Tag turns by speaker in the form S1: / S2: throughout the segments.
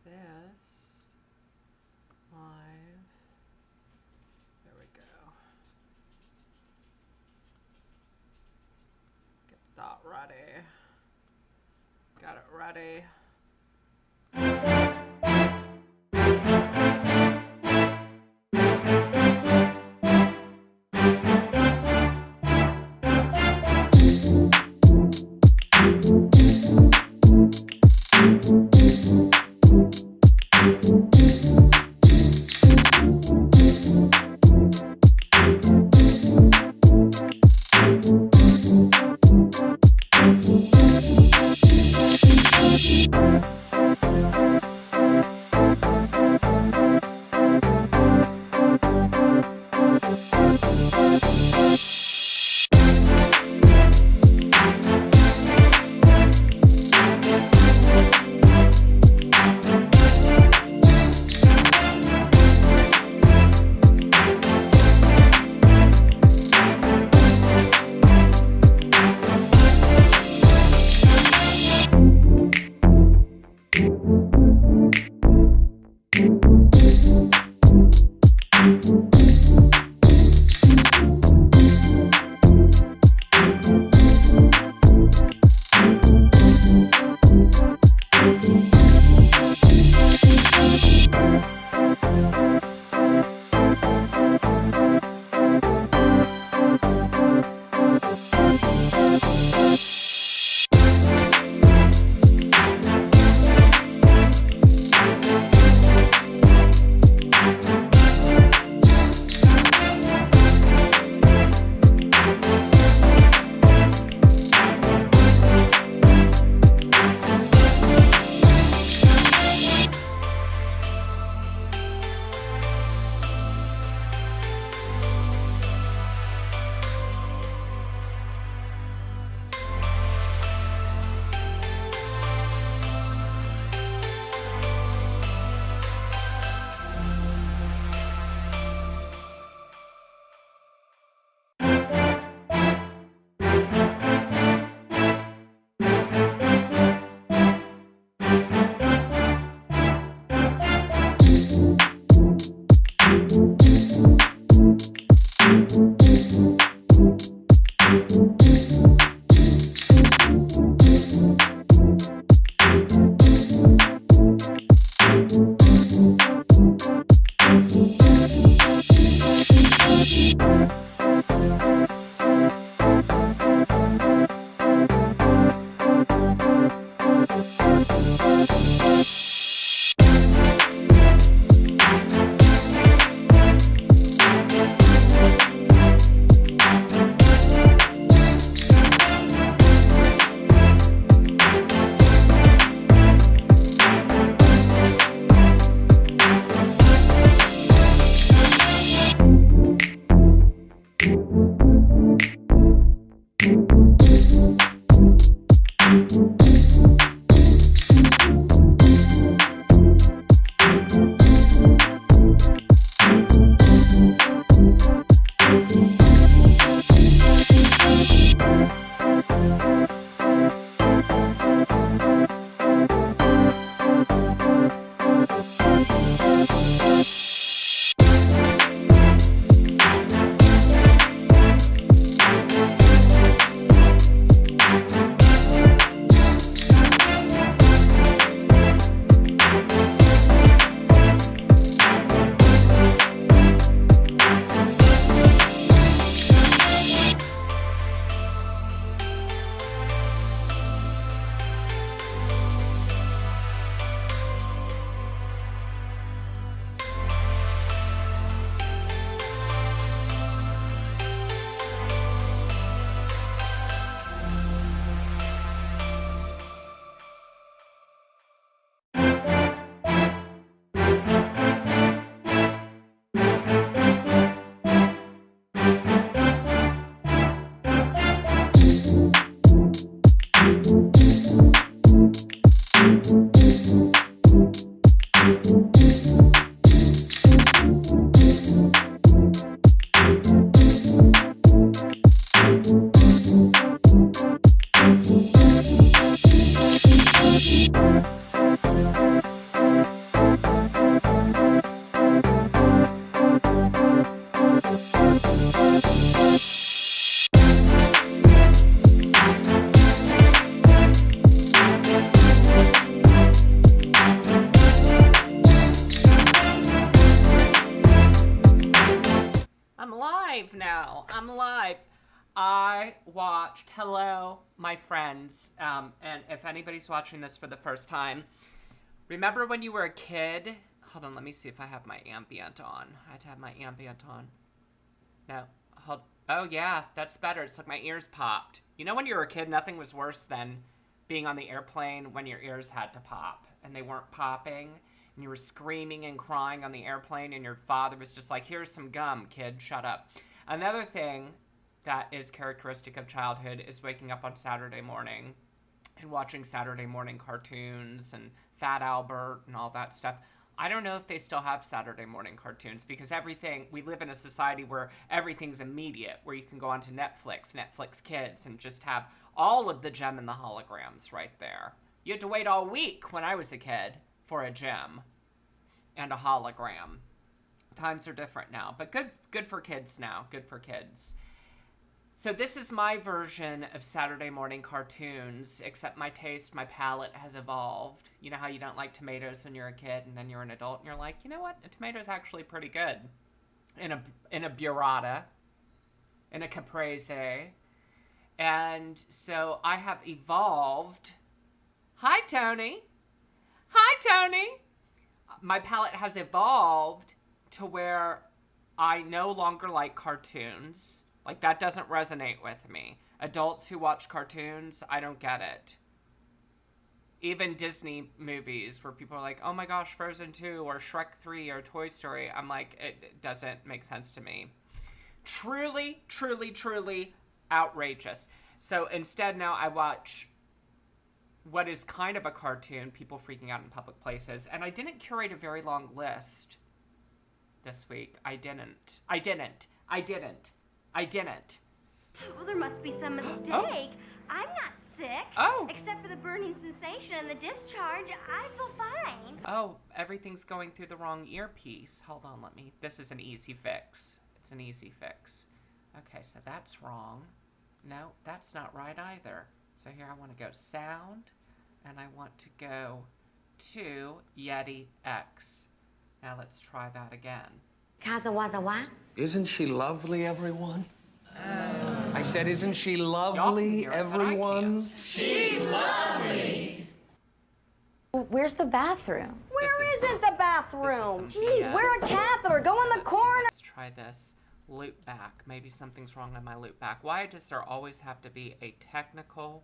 S1: this live. There we go. Get that ready. Got it ready.
S2: I'm live. I watched, hello, my friends, and if anybody's watching this for the first time, remember when you were a kid? Hold on, let me see if I have my ambient on. I had to have my ambient on. No, hold, oh yeah, that's better. It's like my ears popped. You know when you were a kid, nothing was worse than being on the airplane when your ears had to pop, and they weren't popping, and you were screaming and crying on the airplane, and your father was just like, here's some gum, kid, shut up. Another thing that is characteristic of childhood is waking up on Saturday morning and watching Saturday morning cartoons and Fat Albert and all that stuff. I don't know if they still have Saturday morning cartoons because we live in a society where everything's immediate, where you can go onto Netflix Kids, and just have all of the gem and the holograms right there. You had to wait all week when I was a kid for a gem and a hologram. Times are different now, but good for kids now. Good for kids. So this is my version of Saturday morning cartoons, except my palate has evolved. You know how you don't like tomatoes when you're a kid, and then you're an adult, and you're like, you know what? A tomato's actually pretty good. In a burrata, in a caprese. And so I have evolved. Hi, Tony. Hi, Tony. My palate has evolved to where I no longer like cartoons. Like, that doesn't resonate with me. Adults who watch cartoons, I don't get it. Even Disney movies where people are like, oh my gosh, Frozen 2 or Shrek 3 or Toy Story. I'm like, it doesn't make sense to me. Truly, truly, truly outrageous. So instead now I watch what is kind of a cartoon, people freaking out in public places. And I didn't curate a very long list this week. I didn't.
S3: Well, there must be some mistake.
S2: Oh.
S3: I'm not sick.
S2: Oh.
S3: Except for the burning sensation and the discharge, I feel fine.
S2: Oh, everything's going through the wrong earpiece. Hold on, this is an easy fix. It's an easy fix. Okay, so that's wrong. No, that's not right either. So here I want to go to sound, and I want to go to Yeti X. Now let's try that again.
S3: Kazawazawa?
S4: Isn't she lovely, everyone? I said, isn't she lovely, everyone?
S2: She's lovely!
S5: Where's the bathroom?
S3: Where isn't the bathroom?
S2: This is some
S3: Jeez,
S2: BS.
S3: wear a catheter. Go in the corner.
S2: Let's try this. Loop back. Maybe something's wrong on my loop back. Why does there always have to be a technical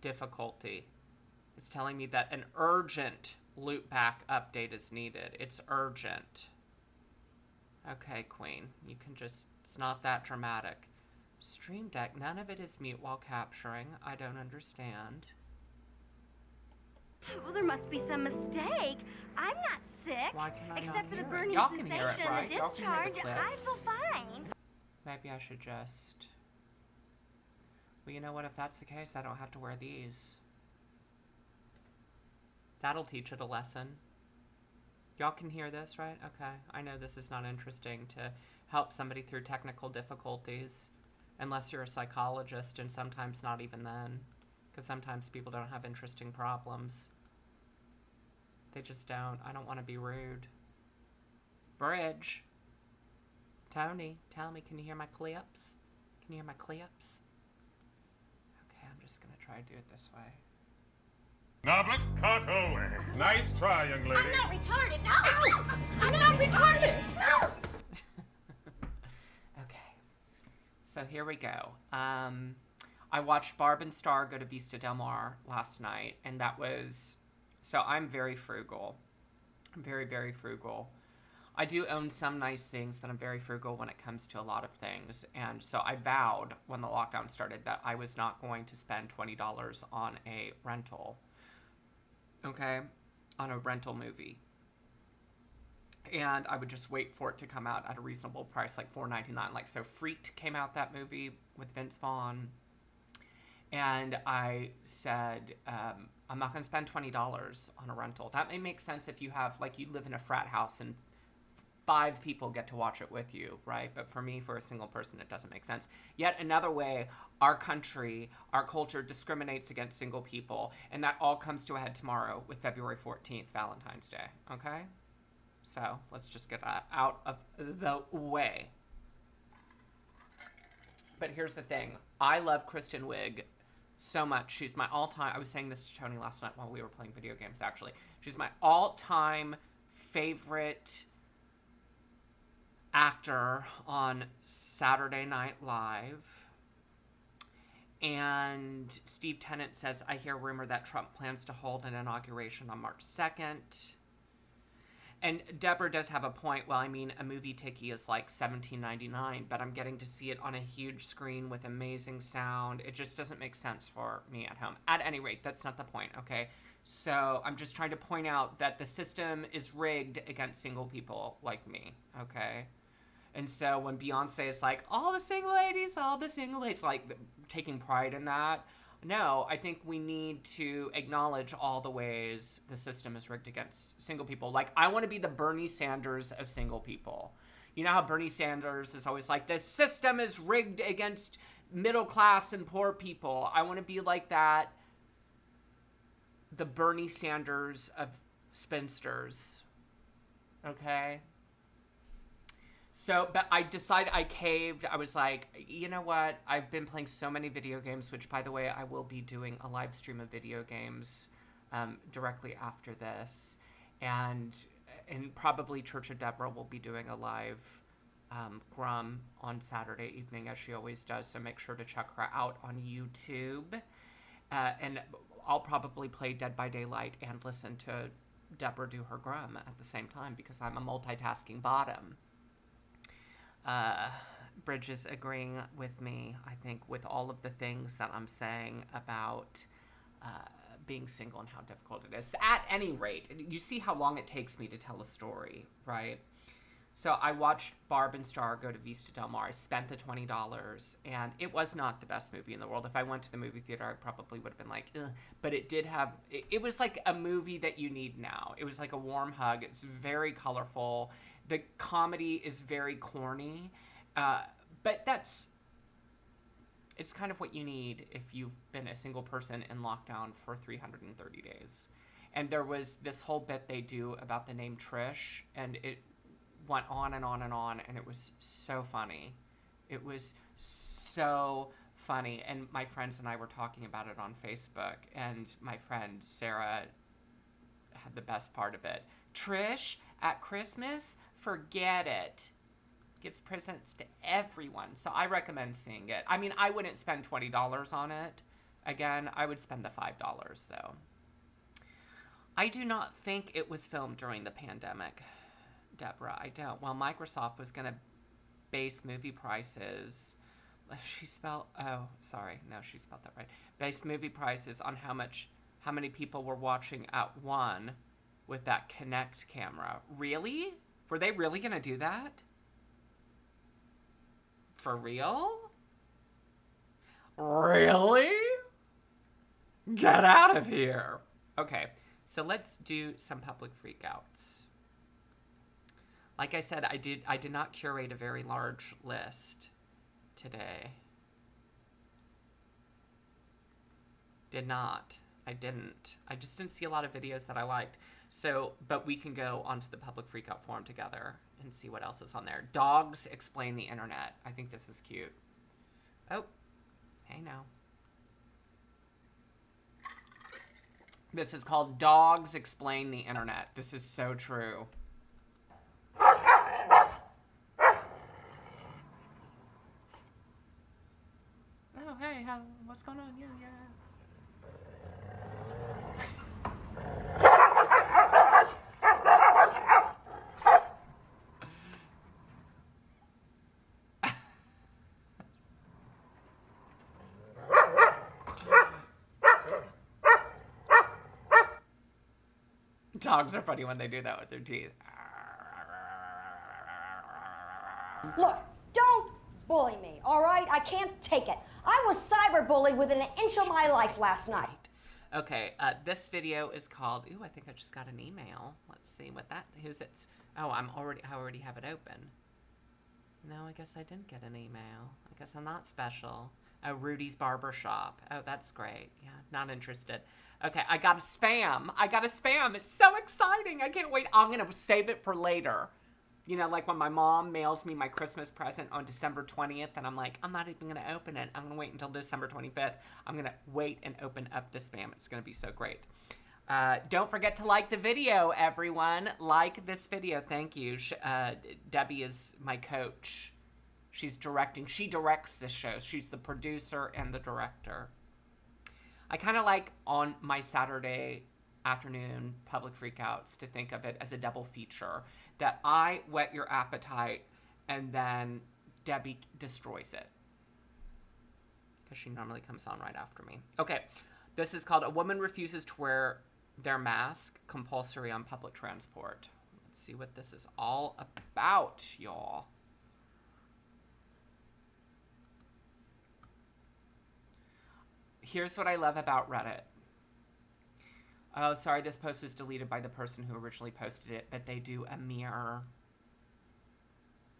S2: difficulty? It's telling me that an urgent loop back update is needed. It's urgent. Okay, Queen. You can just... It's not that dramatic. Stream Deck, none of it is mute while capturing. I don't understand.
S3: Well, there must be some mistake. I'm not sick.
S2: Why can I
S3: Except
S2: not
S3: for the
S2: hear it?
S3: burning
S2: Y'all can hear it,
S3: sensation
S2: right?
S3: and the
S2: Y'all can hear the
S3: discharge, I
S2: clips.
S3: feel fine.
S2: Maybe I should just... Well, you know what? If that's the case, I don't have to wear these. That'll teach it a lesson. Y'all can hear this, right? Okay. I know this is not interesting to help somebody through technical difficulties, unless you're a psychologist, and sometimes not even then, because sometimes people don't have interesting problems. They just don't. I don't want to be rude. Bridge. Tony, tell me, can you hear my clips? Can you hear my clips? Okay, I'm just gonna try to do it this way.
S6: Noblet Cartole. Nice try, young lady.
S3: I'm not retarded. No! I'm not retarded. No!
S2: Okay, so here we go. I watched Barb and Star go to Vista Del Mar last night, and that was... So I'm very frugal. I'm very, very frugal. I do own some nice things, but I'm very frugal when it comes to a lot of things. And so I vowed when the lockdown started that I was not going to spend $20 on a rental. Okay? On a rental movie. And I would just wait for it to come out at a reasonable price, like $4.99. Like, so Freaked came out, that movie with Vince Vaughn. And I said, I'm not going to spend $20 on a rental. That may make sense if you have, like, you live in a frat house and 5 people get to watch it with you, right? But for me, for a single person, it doesn't make sense. Yet another way our country, our culture discriminates against single people. And that all comes to a head tomorrow with February 14th, Valentine's Day. Okay? So let's just get that out of the way. But here's the thing. I love Kristen Wiig so much. She's my all-time... I was saying this to Tony last night while we were playing video games, actually. She's my all-time favorite actor on Saturday Night Live. And Steve Tennant says, I hear rumor that Trump plans to hold an inauguration on March 2nd. And Deborah does have a point. Well, I mean, a movie ticket is like $17.99, but I'm getting to see it on a huge screen with amazing sound. It just doesn't make sense for me at home. At any rate, that's not the point, okay? So I'm just trying to point out that the system is rigged against single people like me, okay? And so when Beyonce is like, all the single ladies, like taking pride in that. No, I think we need to acknowledge all the ways the system is rigged against single people. Like, I want to be the Bernie Sanders of single people. You know how Bernie Sanders is always like, the system is rigged against middle class and poor people. I want to be like that, the Bernie Sanders of spinsters. Okay? So, but I decided, I caved. I was like, you know what? I've been playing so many video games, which, by the way, I will be doing a live stream of video games directly after this. And probably Church of Deborah will be doing a live Grum on Saturday evening, as she always does. So make sure to check her out on YouTube. And I'll probably play Dead by Daylight and listen to Deborah do her Grum at the same time, because I'm a multitasking bottom. Bridge is agreeing with me, I think, with all of the things that I'm saying about being single and how difficult it is. At any rate, you see how long it takes me to tell a story, right? So I watched Barb and Star go to Vista Del Mar. I spent the $20, and it was not the best movie in the world. If I went to the movie theater, I probably would have been like, ugh. But it did have, it was like a movie that you need now. It was like a warm hug. It's very colorful. The comedy is very corny, but it's kind of what you need if you've been a single person in lockdown for 330 days. And there was this whole bit they do about the name Trish, and it went on and on and on, and it was so funny. It was so funny, and my friends and I were talking about it on Facebook, and my friend Sarah had the best part of it. Trish, at Christmas, forget it. Gives presents to everyone. So I recommend seeing it. I mean, I wouldn't spend $20 on it. Again, I would spend the $5 though. I do not think it was filmed during the pandemic, Deborah. I don't. Well, Microsoft was going to base movie prices. She spelled that right. Based movie prices on how many people were watching at one with that Kinect camera. Really? Were they really going to do that? For real? Really? Get out of here. Okay, so let's do some public freakouts. Like I said, I did not curate a very large list today. Did not. I didn't. I just didn't see a lot of videos that I liked. So, but we can go onto the public freakout forum together and see what else is on there. Dogs explain the internet. I think this is cute. Oh, hey now. This is called Dogs Explain the Internet. This is so true. Oh, hey, what's going on? Yeah. Dogs are funny when they do that with their teeth.
S7: Look, don't bully me, all right? I can't take it. I was cyberbullied within an inch of my life last night.
S2: Okay, this video is called, ooh, I think I just got an email. Let's see what who's it? Oh, I already have it open. No, I guess I didn't get an email. I guess I'm not special. Oh, Rudy's Barbershop. Oh, that's great. Yeah, not interested. Okay, I got a spam. It's so exciting. I can't wait. I'm going to save it for later. You know, like when my mom mails me my Christmas present on December 20th, and I'm like, I'm not even going to open it. I'm going to wait until December 25th. I'm going to wait and open up the spam. It's going to be so great. Don't forget to like the video, everyone. Like this video. Thank you. Debbie is my coach. She's directing. She directs this show. She's the producer and the director. I kind of like on my Saturday afternoon public freakouts to think of it as a double feature. That I whet your appetite and then Debbie destroys it. Because she normally comes on right after me. Okay, this is called A Woman Refuses to Wear Their Mask Compulsory on Public Transport. Let's see what this is all about, y'all. Here's what I love about Reddit. Oh, sorry, this post was deleted by the person who originally posted it, but they do a mirror.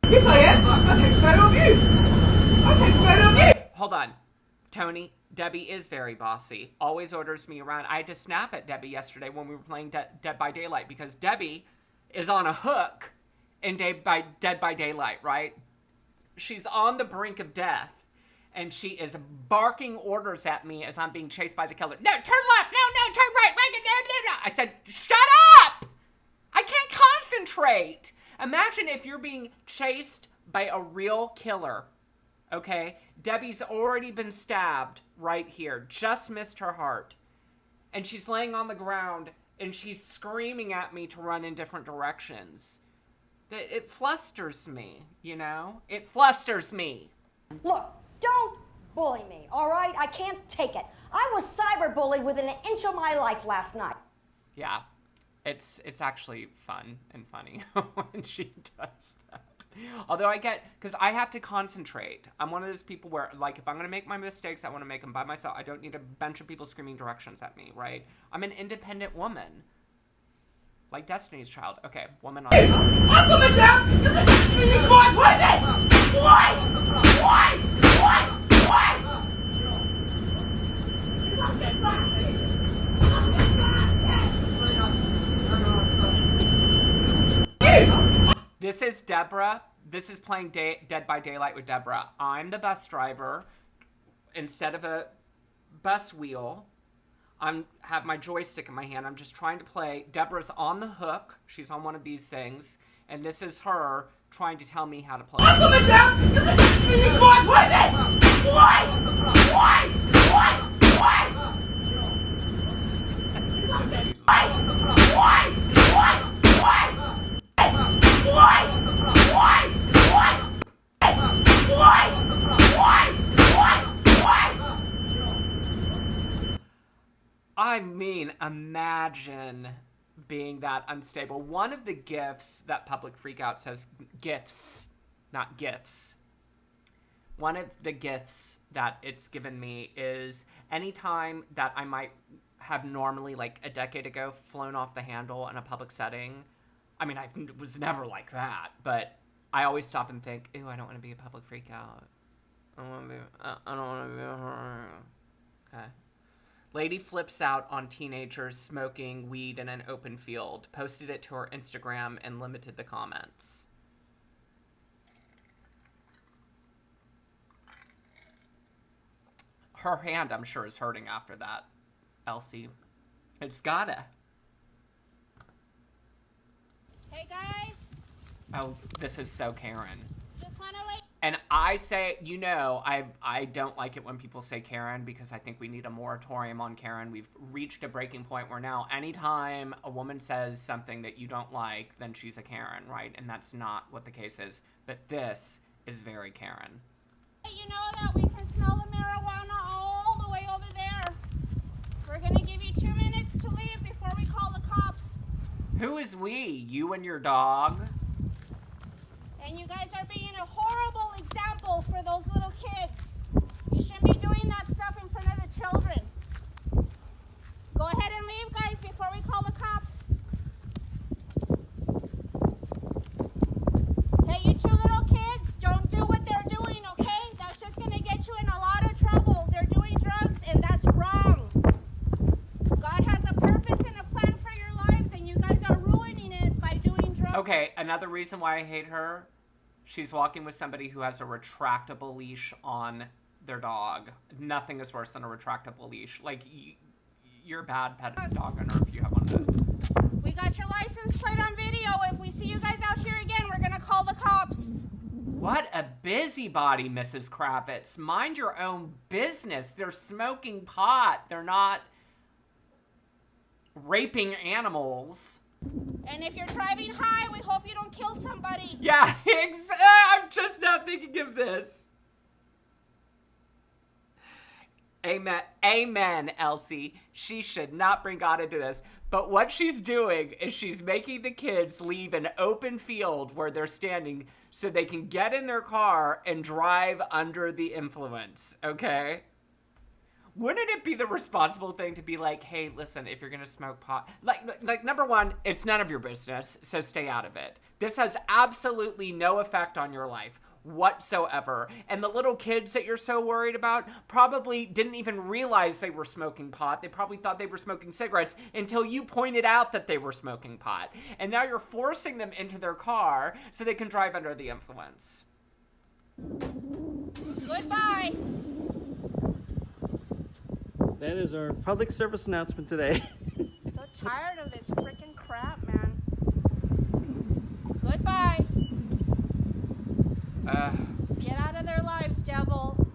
S8: Yes, I am. I'll take a photo of you. I'll take a photo of you.
S2: Hold on. Tony, Debbie is very bossy. Always orders me around. I had to snap at Debbie yesterday when we were playing Dead by Daylight because Debbie is on a hook in Dead by Daylight, right? She's on the brink of death. And she is barking orders at me as I'm being chased by the killer. No, turn left. No, turn right. Ragan, no. I said, shut up! I can't concentrate. Imagine if you're being chased by a real killer, okay? Debbie's already been stabbed right here. Just missed her heart. And she's laying on the ground, and she's screaming at me to run in different directions. It flusters me, you know? It flusters me.
S7: Look, don't bully me, all right? I can't take it. I was cyberbullied within an inch of my life last night.
S2: Yeah, it's actually fun and funny when she does that. Although I get, because I have to concentrate. I'm one of those people where, like, if I'm going to make my mistakes, I want to make them by myself. I don't need a bunch of people screaming directions at me, right? I'm an independent woman. Like Destiny's Child. Okay, woman on...
S8: I'm coming down because this is my appointment! Why?
S2: This is Deborah. This is playing Dead by Daylight with Deborah. I'm the bus driver. Instead of a bus wheel, I have my joystick in my hand. I'm just trying to play. Deborah's on the hook. She's on one of these things. And this is her trying to tell me how to play.
S8: I'm coming down because this is my appointment! Why?
S2: I mean, imagine being that unstable. One of the gifts that Public Freakouts has, gifts, not gifts. One of the gifts that it's given me is anytime that I might have normally, like a decade ago, flown off the handle in a public setting. I mean, I was never like that, but I always stop and think, ew, I don't want to be a public freakout. I don't want to be a horror. Okay. Lady flips out on teenagers smoking weed in an open field, posted it to her Instagram, and limited the comments. Her hand, I'm sure, is hurting after that, Elsie. It's gotta.
S9: Hey, guys.
S2: Oh, this is so Karen.
S9: Just want to let...
S2: And I say, you know, I don't like it when people say Karen because I think we need a moratorium on Karen. We've reached a breaking point where now anytime a woman says something that you don't like, then she's a Karen, right? And that's not what the case is. But this is very Karen.
S9: You know that we can smell the marijuana all the way over there. We're going to give you 2 minutes to leave before we call the cops.
S2: Who is we? You and your dog?
S9: And you guys are being a horrible example for those little kids. You shouldn't be doing that stuff in front of the children. Go ahead and leave, guys, before we call the cops. Hey, you two little kids, don't do what they're doing, okay? That's just going to get you in a lot of trouble. They're doing drugs, and that's wrong. God has a purpose and a plan for your lives, and you guys are ruining it by doing drugs.
S2: Okay, Okay, another reason why I hate her, she's walking with somebody who has a retractable leash on their dog. Nothing is worse than a retractable leash. Like, you're a bad pet dog owner if you have one of those.
S9: We got your license plate on video. If we see you guys out here again, we're gonna call the cops.
S2: What a busybody, Mrs. Kravitz. Mind your own business. They're smoking pot. They're not raping animals.
S9: And if you're driving high, we hope you don't kill somebody.
S2: Yeah, I'm just not thinking of this. Amen. Amen, Elsie. She should not bring God into this. But what she's doing is she's making the kids leave an open field where they're standing so they can get in their car and drive under the influence, okay? Wouldn't it be the responsible thing to be like, hey, listen, if you're going to smoke pot... Like, number one, it's none of your business, so stay out of it. This has absolutely no effect on your life whatsoever. And the little kids that you're so worried about probably didn't even realize they were smoking pot. They probably thought they were smoking cigarettes until you pointed out that they were smoking pot. And now you're forcing them into their car so they can drive under the influence.
S9: Goodbye.
S10: That is our public service announcement today.
S9: So tired of this freaking crap, man. Goodbye. Get out of their lives, devil.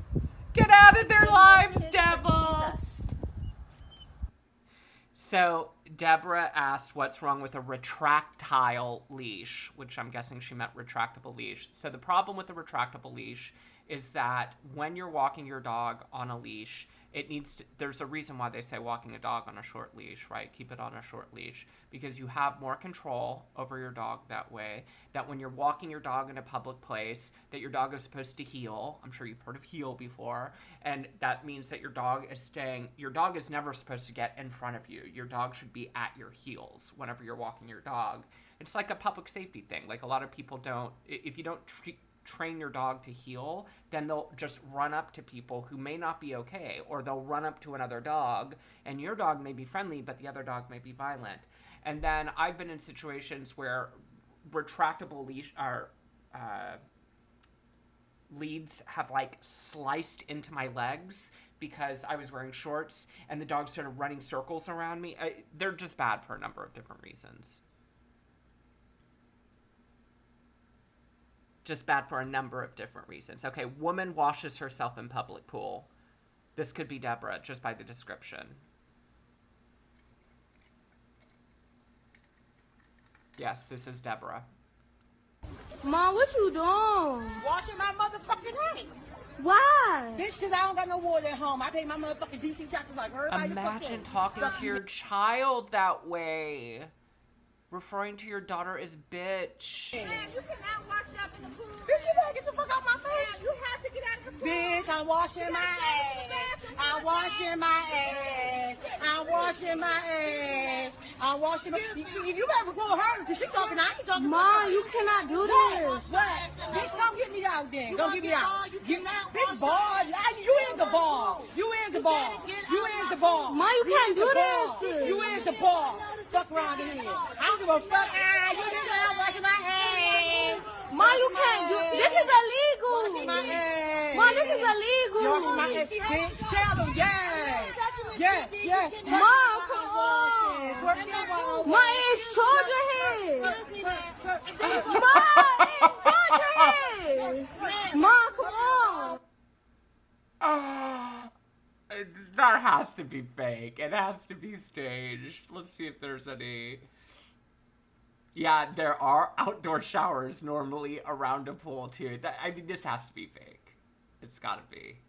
S2: Get out of their lives, devil. So Deborah asked what's wrong with a retractile leash, which I'm guessing she meant retractable leash. So the problem with the retractable leash is that when you're walking your dog on a leash, there's a reason why they say walking a dog on a short leash, right? Keep it on a short leash, because you have more control over your dog that way, that when you're walking your dog in a public place, that your dog is supposed to heel. I'm sure you've heard of heel before. And that means that your dog is never supposed to get in front of you. Your dog should be at your heels whenever you're walking your dog. It's like a public safety thing. Like, a lot of people if you don't train your dog to heel, then they'll just run up to people who may not be okay, or they'll run up to another dog, and your dog may be friendly, but the other dog may be violent. And then I've been in situations where retractable leads have like sliced into my legs because I was wearing shorts, and the dog started running circles around me. They're just bad for a number of different reasons. Just bad for a number of different reasons. Okay, woman washes herself in public pool. This could be Deborah, just by the description. Yes, this is Deborah.
S8: Mom, what you doing?
S11: Washing my motherfucking hands.
S8: Why?
S11: Bitch, because I don't got no water at home. I pay my motherfucking DC taxes like everybody.
S2: Imagine talking to your child that way. Referring to your daughter as bitch.
S9: Man, you cannot wash up in the pool.
S11: Bitch, you better get the fuck out my face.
S9: Man, you have to get out of the pool.
S11: Bitch, I'm washing my ass. I'm washing my ass. I'm washing my ass. I'm washing my ass. You better go her, because she talking, I ain't talking.
S8: Mom, you cannot do this.
S11: What? Bitch, don't get me out then. Don't get me out. Bitch, ball. You is the ball. You is the ball. You is the ball.
S8: Mom, you can't do this.
S11: You is the ball. Fuck around here. I don't give a fuck. You didn't know I'm washing my hands.
S8: Mom, you can't do this. This is illegal.
S11: Washing my hands.
S8: Mom, this is illegal.
S11: You washing my hands. Bitch, tell them, yes. Yes, yes.
S8: Mom, come on. Mom, it's children here. Mom, it's children here. Mom, come on.
S2: That has to be fake. It has to be staged. Let's see if there's any. Yeah, there are outdoor showers normally around a pool too. I mean, this has to be fake. It's gotta be.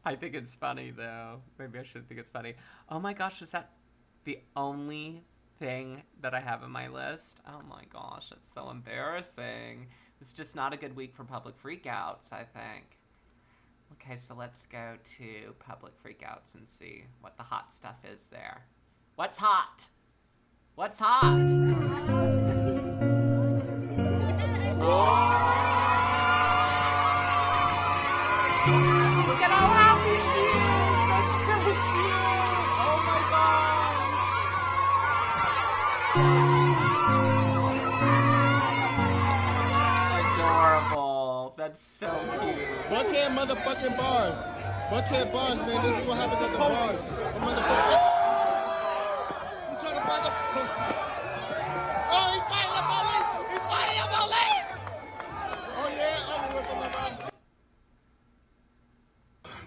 S2: I think it's funny though. Maybe I shouldn't think it's funny. Oh my gosh, is that the only thing that I have in my list? Oh my gosh, it's so embarrassing. It's just not a good week for public freakouts, I think. Okay, so let's go to public freakouts and see what the hot stuff is there. What's hot? What's hot? Look at how happy she is. That's so cute. Oh my god. That's so cute.
S12: Buckhead motherfucking bars. Buckhead bars, man. This is what happens at the bars. Motherfucker. I'm trying to find the... Oh, he's fighting the police! He's fighting the police! Oh, yeah. I'm whipping the bars.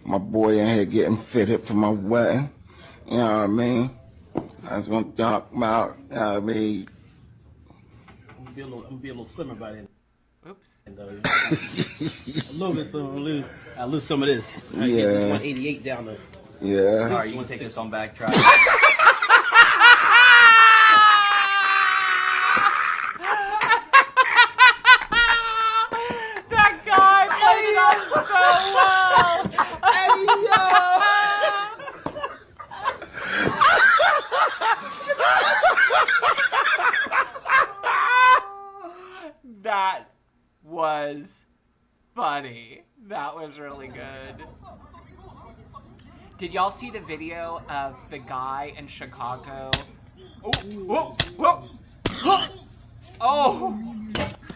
S13: My boy in here getting fitted for my wedding. You know what I mean? I was gonna talk about, you know what I mean?
S10: I'm gonna be a little slimmer by then.
S2: Oops.
S10: And, a little bit, so I'll lose some of this. I get this 188 down to...
S13: Yeah.
S14: Sorry, you can take this on back, try.
S2: That guy played it off so well! Hey, yo! That was funny. That was really good. Did y'all see the video of the guy in Chicago? Oh! Whoa! Whoa! Oh!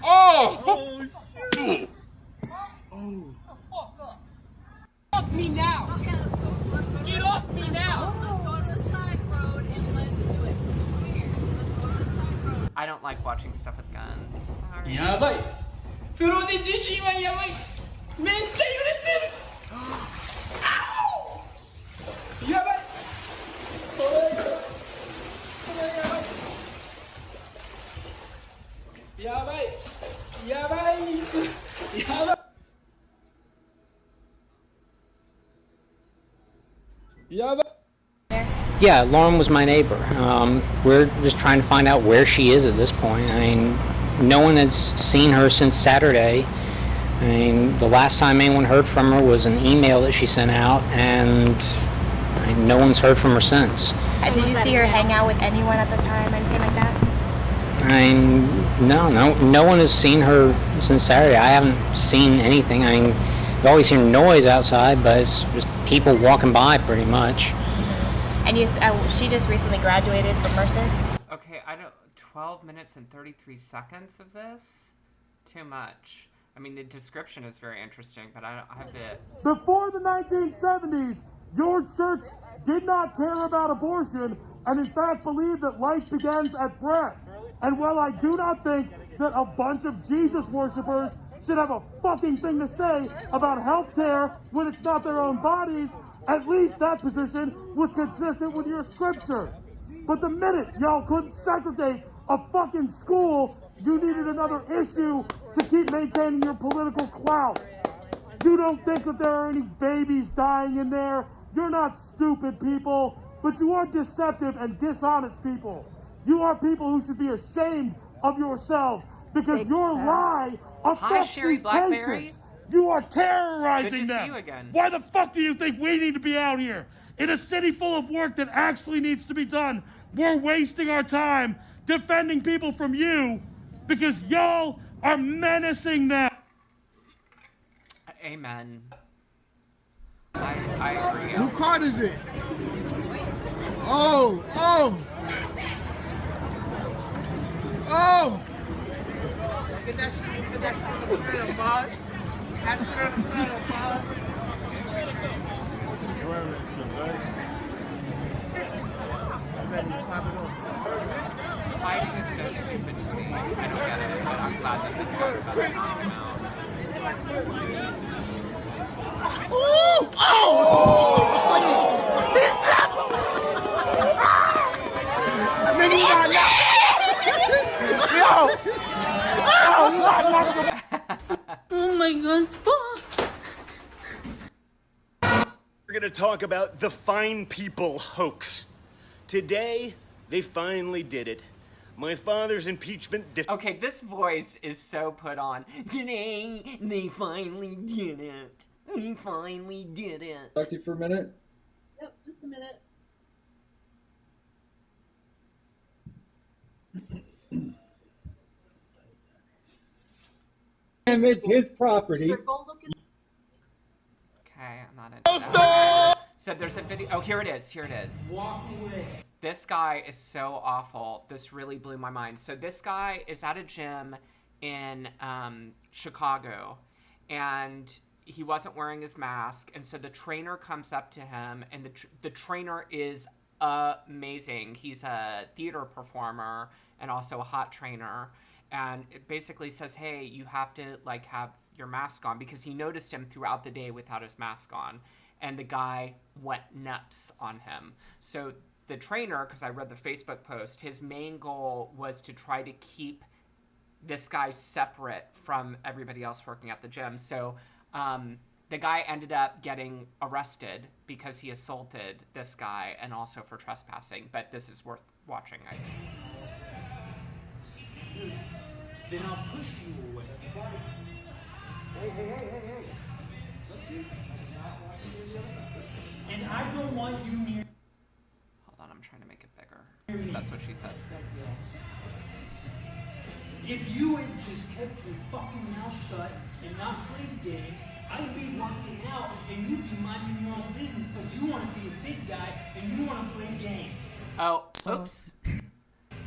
S2: Oh!
S8: Get off me now! Get off me now!
S2: I don't like watching stuff with guns. Sorry.
S8: やばい。プロで自身はやばい。めっちゃ揺れてる。やばい。これやばい。やばいです。やばい。やばい。
S15: Yeah, Lauren was my neighbor. We're just trying to find out where she is at this point. I mean, no one has seen her since Saturday. I mean, the last time anyone heard from her was an email that she sent out, and no one's heard from her since.
S16: Did you see her hang out with anyone at the time, anything like that?
S15: I mean, no one has seen her since Saturday. I haven't seen anything. I mean, you always hear noise outside, but it's just people walking by pretty much.
S16: And she just recently graduated from Mercer?
S2: Okay, 12 minutes and 33 seconds of this? Too much. I mean, the description is very interesting, but I have to...
S17: Before the 1970s, your church did not care about abortion and in fact believed that life begins at birth. And while I do not think that a bunch of Jesus worshippers should have a fucking thing to say about health care when it's not their own bodies, at least that position was consistent with your scripture. But the minute y'all couldn't segregate a fucking school, you needed another issue to keep maintaining your political clout. You don't think that there are any babies dying in there. You're not stupid people, but you are deceptive and dishonest people. You are people who should be ashamed of yourselves because your lie affects these patients. You are terrorizing them.
S2: See you again.
S17: Why the fuck do you think we need to be out here? In a city full of work that actually needs to be done, we're wasting our time defending people from you because y'all are menacing them.
S2: Amen. I agree.
S12: Who card is it? Oh!
S8: Get that shit on the printer, boss. That shit on the printer, boss.
S2: Fighting is so stupid to me. I don't get it, but I'm glad that this guy's about to knock him out.
S8: Oh! This
S18: Oh my gosh, fuck.
S19: We're gonna talk about the Fine People hoax. Today, they finally did it. My father's impeachment...
S2: Okay, this voice is so put on. Today, they finally did it. We finally did it.
S20: Talk to you for a minute.
S18: Yep, just a minute.
S20: Damage his property.
S2: Okay, I'm not into that. So there's a video. Oh, here it is. Here it is. This guy is so awful. This really blew my mind. So this guy is at a gym in Chicago, and he wasn't wearing his mask, and so the trainer comes up to him, and the trainer is amazing. He's a theater performer and also a hot trainer, and it basically says, hey, you have to like have your mask on, because he noticed him throughout the day without his mask on, and the guy went nuts on him. So the trainer, because I read the Facebook post, his main goal was to try to keep this guy separate from everybody else working at the gym. So the guy ended up getting arrested because he assaulted this guy, and also for trespassing. But this is worth watching, I think.
S8: Then I'll push you away. Hey. And I don't want you near.
S2: Hold on, I'm trying to make it bigger. That's what she said.
S8: If you had just kept your fucking mouth shut and not played games, I'd be working out and you'd be minding your own business, but you want to be a big guy and you want to play games.
S2: Oh, oops.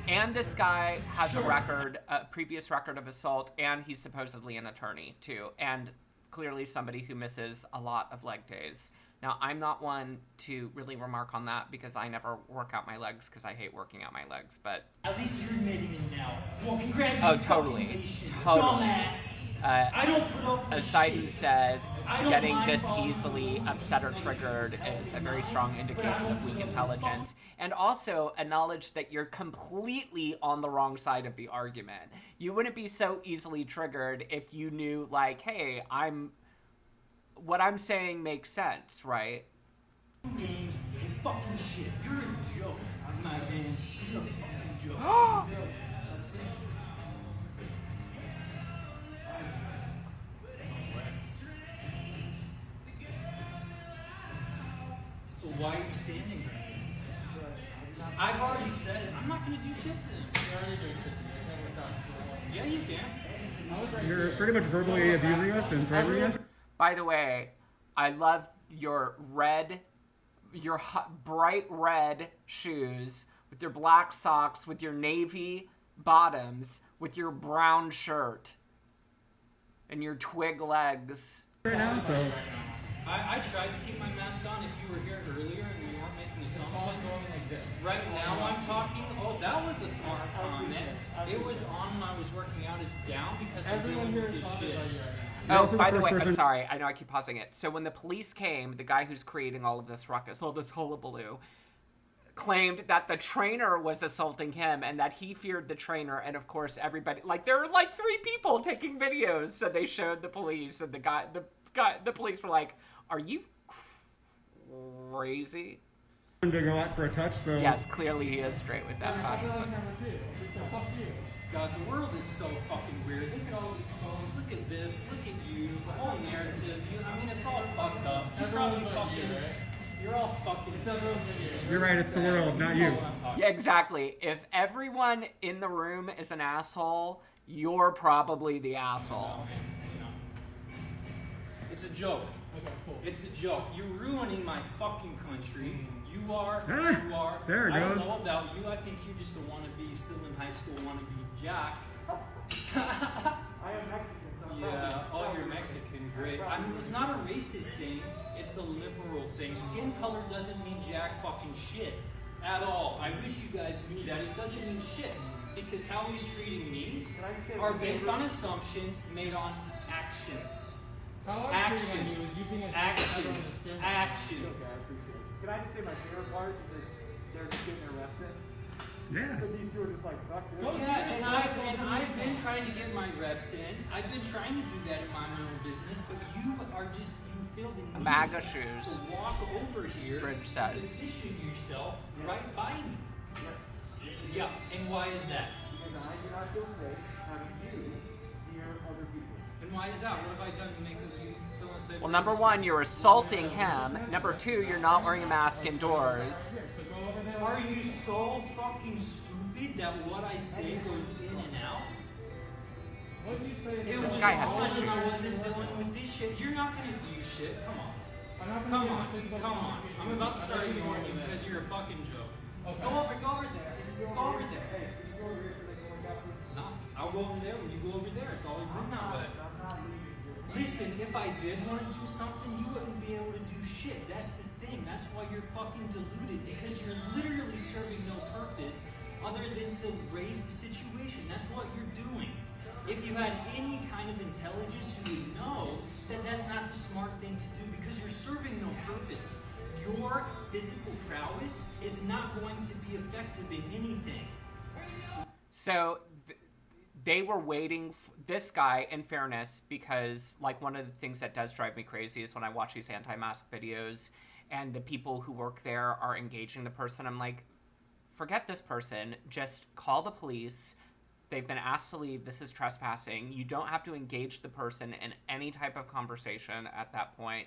S2: And this guy has a previous record of assault, and he's supposedly an attorney, too. And clearly somebody who misses a lot of leg days. Now, I'm not one to really remark on that because I never work out my legs because I hate working out my legs, but...
S8: At least you're admitting it now. Well, congratulations.
S2: Oh, totally.
S8: Dumbass.
S2: I don't put up with Poseidon said getting this easily upset or triggered is a very strong indication of weak intelligence, and also a knowledge that you're completely on the wrong side of the argument. You wouldn't be so easily triggered if you knew, like, hey, what I'm saying makes sense, right?
S8: Games and fucking shit. You're a joke, my man. You're a fucking joke. So why are you standing right here? I've already said it. I'm not gonna do shit to them. You're already doing shit to me. Yeah, you can.
S20: You're pretty much verbally abusing us and threatening us.
S2: By the way, I love your bright red shoes with your black socks, with your navy bottoms, with your brown shirt, and your twig legs.
S20: Right now, so.
S8: I tried to keep my mask on if you were here earlier and you weren't making assumptions. Right now I'm talking, that was the comment. It was on when I was working out, it's down because I'm dealing with this shit.
S2: Oh, by the way, I'm sorry, I know I keep pausing it. So when the police came, the guy who's creating all of this ruckus, all this hullabaloo, claimed that the trainer was assaulting him and that he feared the trainer, and of course everybody, like, there were like 3 people taking videos, so they showed the police, and the police were like, are you crazy?
S20: I'm doing a lot for a touch, so...
S2: Yes, clearly he is straight with that body.
S8: God, the world is so fucking weird. Look at all these phones. Look at this. Look at you. The whole narrative. It's all fucked up. You're all fucking...
S20: You're right, it's the world, not you.
S2: Yeah, exactly. If everyone in the room is an asshole, you're probably the asshole.
S8: It's a joke. Okay, cool. It's a joke. You're ruining my fucking country. You are.
S20: There it
S8: I
S20: goes.
S8: don't know about you. I think you're just a wannabe, still in high school wannabe Jack.
S17: I am Mexican, so
S8: yeah. Oh, you're Mexican. Great. I mean, it's not a racist thing. It's a liberal thing. Skin color doesn't mean jack fucking shit at all. I wish you guys knew that. It doesn't mean shit because how he's treating me are based on assumptions made on actions. Actions.
S17: Can I just say my favorite part is that they're just getting their reps in?
S20: Yeah.
S17: But these two are just like, fuck this.
S8: Well, yeah, and I've been trying to get my reps in. I've been trying to do that in my own business, but you feel the need
S2: MAGA shoes.
S8: to walk over here
S2: Bridge
S8: and
S2: says.
S8: position yourself right by me. Yeah, and why is that?
S17: Because I do not feel safe having you near other people.
S8: And why is that? What have I done to make you feel unsafe?
S2: Well, number 1, you're assaulting him. Number 2, you're not wearing a mask indoors.
S8: Are you so fucking stupid that what I say goes in and out?
S2: This guy has issues.
S8: I wasn't dealing with this shit. You're not gonna do shit. Come on. Come on. I'm about to start ignoring you because you're a fucking joke. Okay. Go over there. Go over there. No, I'll go over there when you go over there. It's always been that way. Listen. listen, if I did want to do something, you wouldn't be able to do shit. That's the thing. That's why you're fucking deluded, because you're literally serving no purpose other than to raise the situation. That's what you're doing. If you had any kind of intelligence, you would know that that's not the smart thing to do, because you're serving no purpose. Your physical prowess is not going to be effective in anything.
S2: So they were waiting this guy, in fairness, because like one of the things that does drive me crazy is when I watch these anti-mask videos and the people who work there are engaging the person. I'm like, forget this person, just call the police. They've been asked to leave. This is trespassing. You don't have to engage the person in any type of conversation at that point.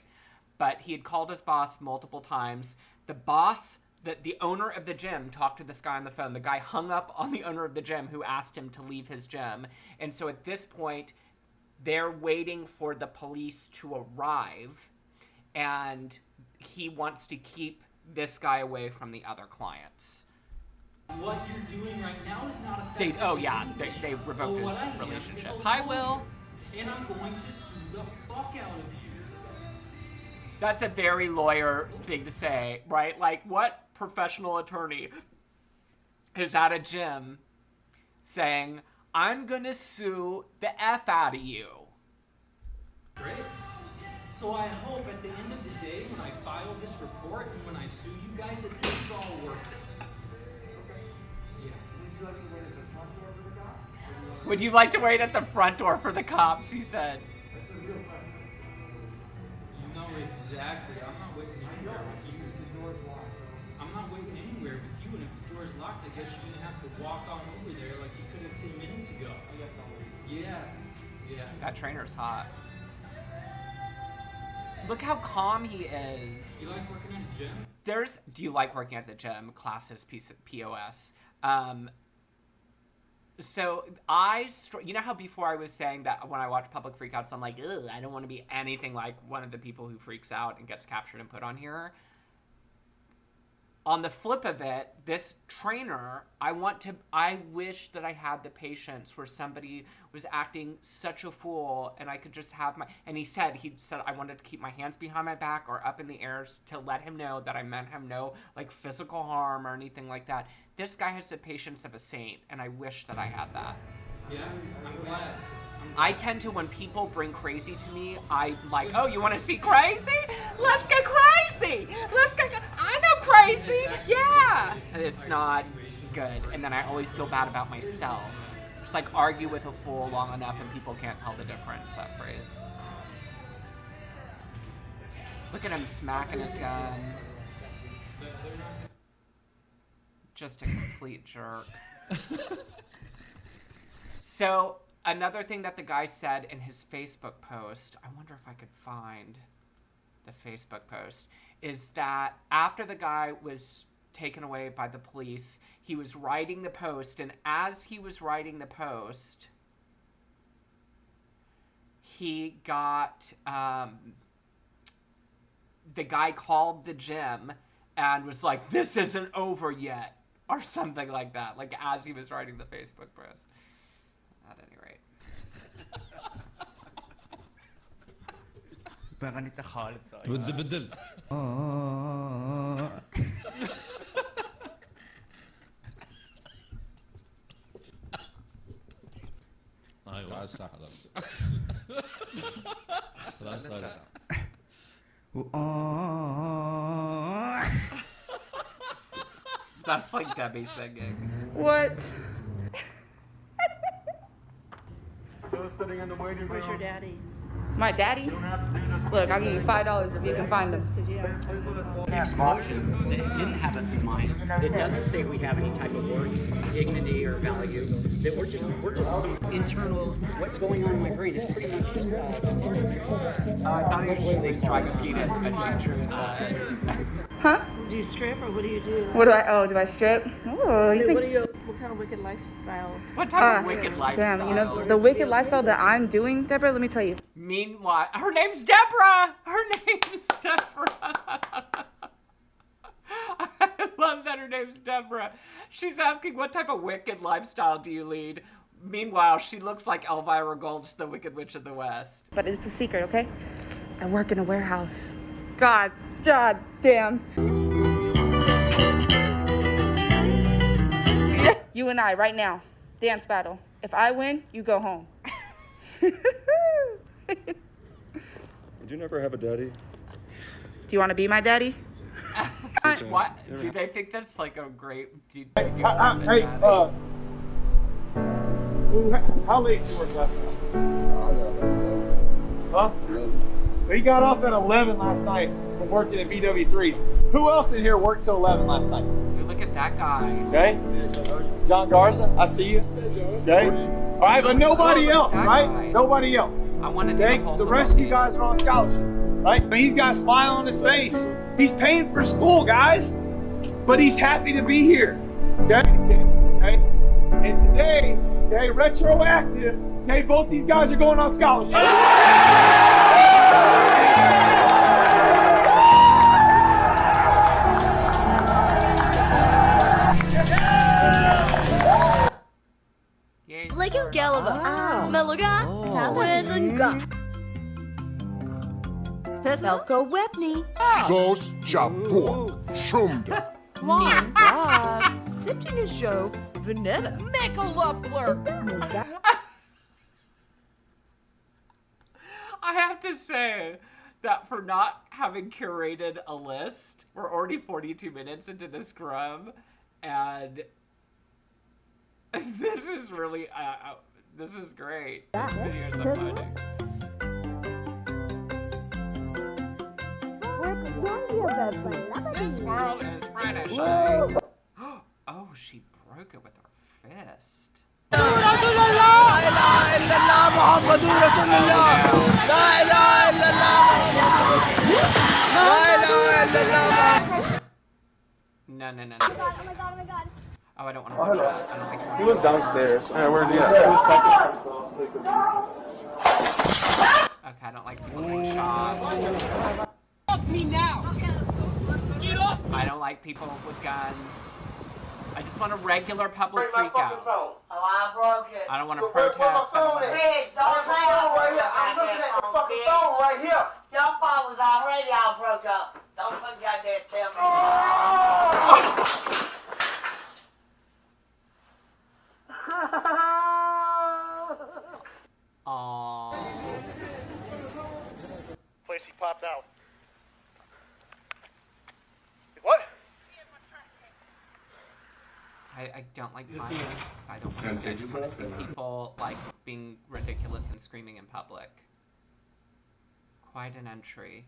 S2: But he had called his boss multiple times. The boss, the owner of the gym, talked to this guy on the phone. The guy hung up on the owner of the gym, who asked him to leave his gym. And so at this point, they're waiting for the police to arrive. And he wants to keep this guy away from the other clients.
S8: What you're doing right now is not effective.
S2: They revoked his relationship. Hi, Will.
S8: And I'm going to sue the fuck out of you.
S2: That's a very lawyer thing to say, right? Like, what professional attorney is at a gym saying, I'm gonna sue the F out of you?
S8: Great. So I hope at the end of the day, when I file this report and when I sue you guys, that this is all worth it.
S2: Would you like to wait at the front door for the cops, he said.
S8: You know exactly. I'm not waiting anywhere with you. I'm not waiting anywhere with you, and if the door's locked, I guess you're going to have to walk on over there like you could have 10 minutes ago. Yeah.
S2: That trainer's hot. Look how calm he is.
S8: Do you like working at a gym?
S2: Do you like working at the gym? Classes, POS. So you know how before I was saying that when I watch public freakouts, I'm like, ugh, I don't want to be anything like one of the people who freaks out and gets captured and put on here. On the flip of it, this trainer, I wish that I had the patience where somebody was acting such a fool and I could just have and he said I wanted to keep my hands behind my back or up in the air to let him know that I meant him no like physical harm or anything like that. This guy has the patience of a saint, and I wish that I had that.
S8: Yeah, I'm glad.
S2: I tend to, when people bring crazy to me, I like, oh, you want to see crazy? Let's get crazy! I know crazy! Yeah! It's not good. And then I always feel bad about myself. Just like argue with a fool long enough and people can't tell the difference, that phrase. Look at him smacking his gun. Just a complete jerk. So, another thing that the guy said in his Facebook post, I wonder if I could find the Facebook post, is that after the guy was taken away by the police, he was writing the post, and as he was writing the post, he got, the guy called the gym and was like, this isn't over yet, or something like that, like as he was writing the Facebook post. At any rate.
S14: بغنيت خالد
S10: بدلت ايوه صح
S2: That's like Debbie singing.
S21: What?
S12: Sitting in the waiting room.
S21: Where's your daddy? My daddy? Look, I'll give you $5 if you can find him.
S22: Explosion that didn't have us in mind, that doesn't say we have any type of worth, dignity, or value, that we're just some internal, what's going on in my brain is pretty much just
S2: I thought he was drawing a penis, but she drew his
S21: Huh?
S18: Do you strip or what do you do?
S21: Do I strip? Oh, you think...
S18: What kind of wicked lifestyle?
S2: What type of wicked lifestyle?
S21: Damn, you know, the wicked lifestyle that I'm doing, Deborah, let me tell you.
S2: Meanwhile, her name's Deborah! Her name's Deborah! I love that her name's Deborah. She's asking, what type of wicked lifestyle do you lead? Meanwhile, she looks like Elvira Gulch, the Wicked Witch of the West.
S21: But it's a secret, okay? I work in a warehouse. God damn. You and I, right now. Dance battle. If I win, you go home.
S1: Did you never have a daddy?
S21: Do you want to be my daddy?
S2: What? Do they think that's like a great...
S14: How late did you work last night? Huh? So he got off at 11 last night from working at BW3s. Who else in here worked till 11 last night?
S2: Dude, look at that guy.
S14: Okay? John Garza, I see you. Okay? All right, but nobody else, right? Nobody else.
S2: I want to do
S14: okay? The rest of you guys are on scholarship, right? But he's got a smile on his face. He's paying for school, guys. But he's happy to be here. Okay? Okay? And today, okay, retroactive, okay, both these guys are going on scholarship.
S23: Lego Gallagher, Meluga, Wezenga. Pelko Webney.
S12: Sos Japor, Shumda.
S23: Long Box, Sifting a Show, Vanetta. Make a love flirt.
S2: I have to say that for not having curated a list, we're already 42 minutes into this scrum, and this is really, this is great. These videos are funny. This world is Friday. Oh, she broke it with her fist. No.
S3: Oh my god.
S2: Oh, I don't want to watch that. I don't think
S14: He was downstairs.
S12: Where's he at?
S2: Okay, I don't like people getting shot.
S11: Fuck me now! Get up!
S2: I don't like people with guns. I just want a regular public freak out.
S11: Oh, I broke it.
S2: I don't want to protest.
S11: Don't say right here. I'm looking at the fucking phone right here. Your phone was already all broke up. Don't fucking goddamn tell me.
S2: Aww.
S14: Place he popped out. What?
S2: I don't like violence. I don't want to see. I just want to see people like being ridiculous and screaming in public. Quite an entry.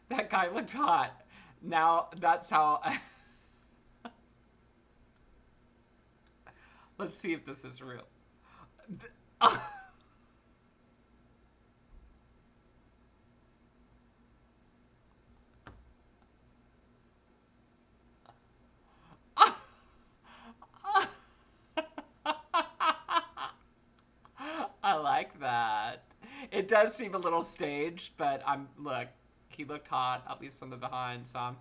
S2: That guy looked hot. Now that's how. Let's see if this is real. I like that. It does seem a little staged, but look, he looked hot, at least from the behind, so I'm...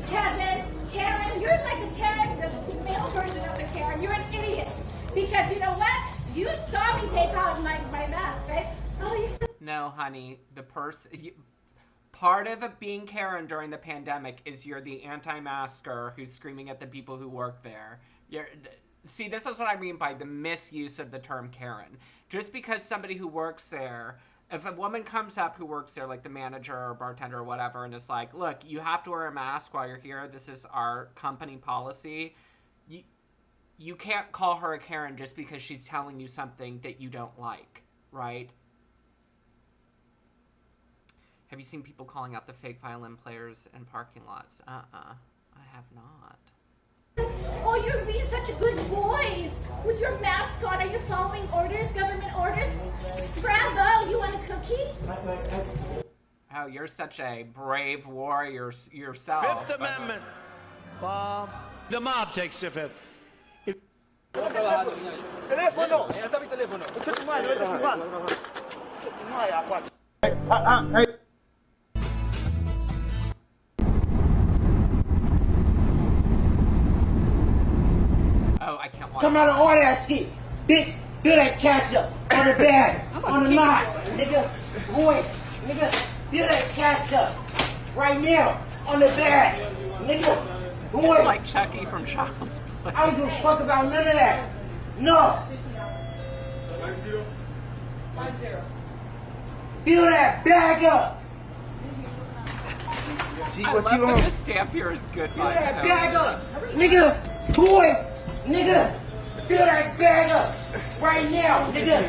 S9: Kevin, Karen, you're like the Karen, the male version of the Karen. You're an idiot. Because you know what? You saw me take off my mask, right? Oh, you're so...
S2: No, honey, part of it being Karen during the pandemic is you're the anti-masker who's screaming at the people who work there. See, this is what I mean by the misuse of the term Karen. Just because somebody who works there, if a woman comes up who works there, like the manager or bartender or whatever, and is like, look, you have to wear a mask while you're here. This is our company policy. You can't call her a Karen just because she's telling you something that you don't like, right? Have you seen people calling out the fake violin players in parking lots? I have not.
S9: Oh, you're being such a good boy. With your mask on, are you following orders, government orders? Bravo, you want a cookie?
S2: Oh, you're such a brave warrior yourself.
S24: Fifth Amendment. The mob takes the fifth.
S14: Teléfono. Ahí está mi teléfono. Echa tu mano, vete sin mano. Hey.
S2: Oh, I can't watch
S11: Come out and order that shit. Bitch, fill that cash up on the bag, on the line. Nigga, boy, nigga, fill that cash up right now on the bag. Nigga, boy.
S2: It's like Chucky from Child's Play.
S11: I don't give a fuck about none of that. No.
S9: 5-0.
S11: Fill that bag up.
S2: I love that this stamp here is good
S11: Fill
S2: vibes.
S11: that bag up. Nigga, boy, nigga, fill that bag up right now, nigga.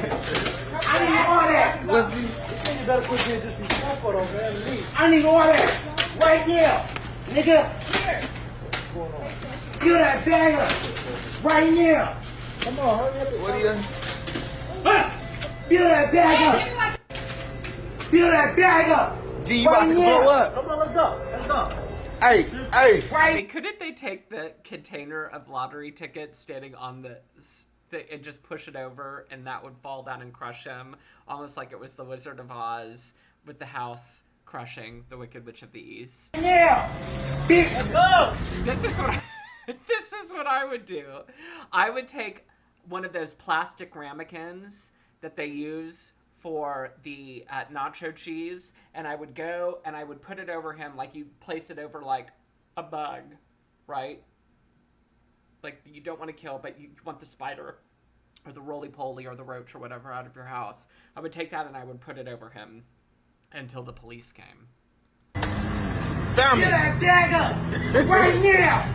S11: I need all that.
S12: You better put in just respect for those, man.
S11: I need all that right now, nigga. Fill that bag up right now.
S12: Come on, hurry up. What are you doing?
S11: Fill that bag up. Fill that bag up.
S12: G, you about to blow up.
S11: Come on, let's go. Let's go.
S12: Hey.
S2: I mean, couldn't they take the container of lottery tickets standing on the and just push it over, and that would fall down and crush him, almost like it was the Wizard of Oz with the house crushing the Wicked Witch of the East.
S11: Yeah, bitch, let's go.
S2: This is what I would do. I would take one of those plastic ramekins that they use for the nacho cheese, and I would go and I would put it over him like you place it over like a bug, right? Like you don't want to kill, but you want the spider or the roly-poly or the roach or whatever out of your house. I would take that and I would put it over him until the police came.
S12: Family.
S11: Fill that bag up right now.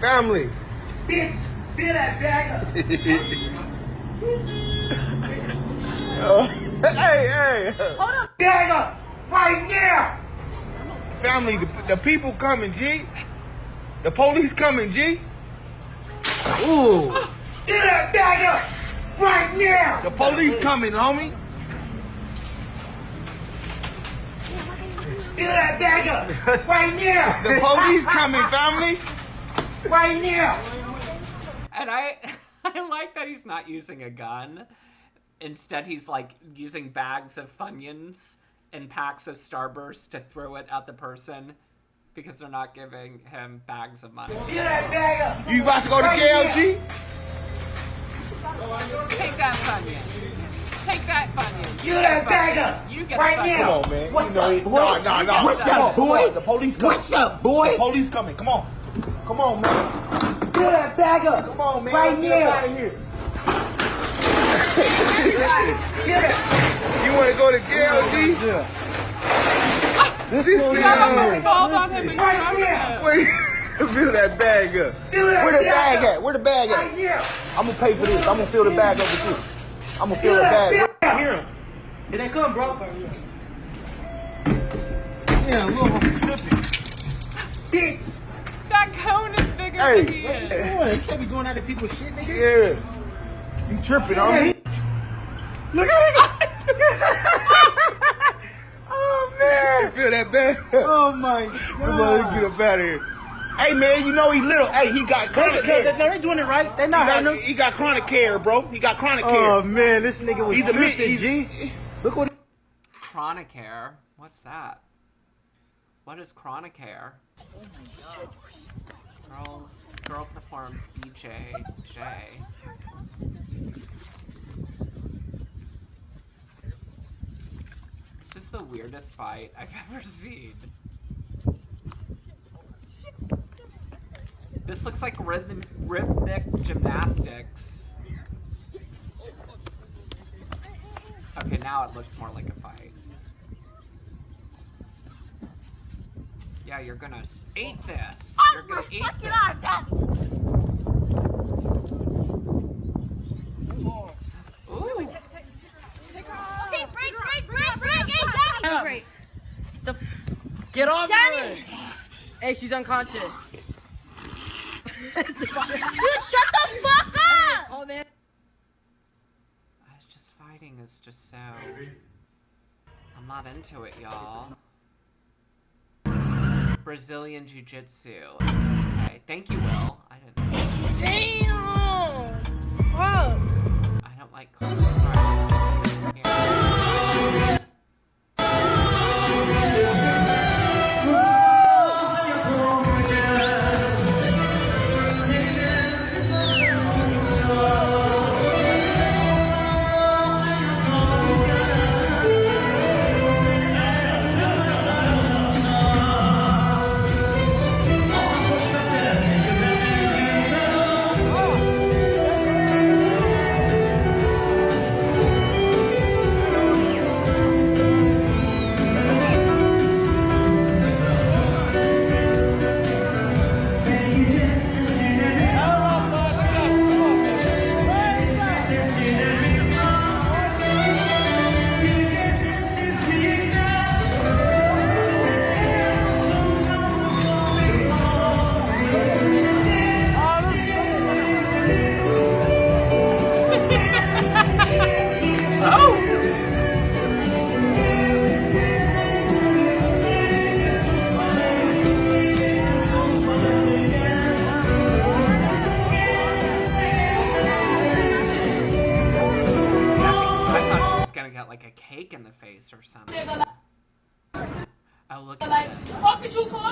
S12: Family.
S11: Bitch, fill that bag up.
S12: Hey.
S11: Hold up. Bag up right now.
S12: Family, the people coming, G. The police coming, G. Ooh.
S11: Fill that bag up right now.
S12: The police coming, homie.
S11: Fill that bag up right now.
S12: The police coming, family.
S11: Right now.
S2: And I like that he's not using a gun. Instead, he's like using bags of Funyuns and packs of Starburst to throw it at the person because they're not giving him bags of money.
S11: Fill that bag up.
S12: You about to go to jail, G?
S2: Take that Funyun. Take that Funyun.
S11: Fill that bag up.
S2: You get
S11: right
S2: a
S11: now.
S12: Come on, man.
S11: What's
S12: you know
S11: up, boy?
S12: Nah.
S11: What's up, boy?
S12: The police coming.
S11: What's up, boy?
S12: The police coming. Come on. Come on, man.
S11: Fill that bag up.
S12: Come on, man.
S11: Right
S12: Get
S11: now.
S12: out of here.
S11: Get it.
S12: You want to go to jail, G?
S11: Yeah.
S12: This
S2: Some of us called on him and
S11: right now.
S12: Wait. Fill that bag up.
S11: Fill that
S12: Where the
S11: bag
S12: bag at? Where the bag
S11: Right
S12: at?
S11: now.
S12: I'm going to pay for this. I'm going to fill the bag up with you. I'm going to fill the bag up.
S11: Hear him. Here they come, bro.
S12: Yeah, look, I'm tripping.
S11: Bitch.
S2: That cone is bigger
S12: Hey.
S2: than he is.
S11: You can't be going out of people's shit, nigga.
S12: Yeah. You tripping, homie?
S11: Look at it.
S12: Oh, man. Fill that bag up.
S11: Oh, my God.
S12: Come on, let's get up out of here. Hey, man, you know he little. Hey, he got chronic care.
S11: No, they doing it right. They not hurting him.
S12: He got chronic care, bro. He got chronic care.
S11: Oh, man, this nigga was
S12: He's a
S11: tripping,
S12: G.
S11: Look what.
S2: Chronic hair? What's that? What is chronic hair? Oh my god. Girl performs BJJ. This is the weirdest fight I've ever seen. This looks like rhythmic gymnastics. Okay, now it looks more like a fight. Yeah, you're gonna eat this. You're gonna eat this. Ooh.
S9: Okay, break. Hey, Danny.
S4: Get off
S9: Danny.
S4: Hey, she's unconscious.
S9: Dude, shut the fuck up!
S4: Oh, man.
S2: Just fighting is just so... I'm not into it, y'all. Brazilian Jiu-Jitsu. Okay, thank you, Will. I didn't know.
S9: Damn! Fuck!
S2: I don't like close.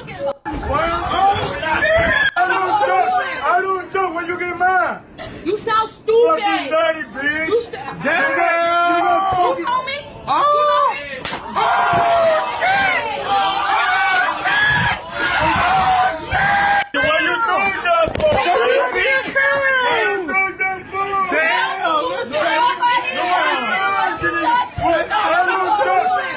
S9: talking about?
S17: Oh, shit! I don't do. When you get mad.
S9: You sound stupid.
S17: Fucking dirty, bitch.
S9: You sound...
S17: Damn!
S9: You know me?
S17: Oh! Oh, shit! Oh, shit! What you doing that for? What you doing that for? Damn!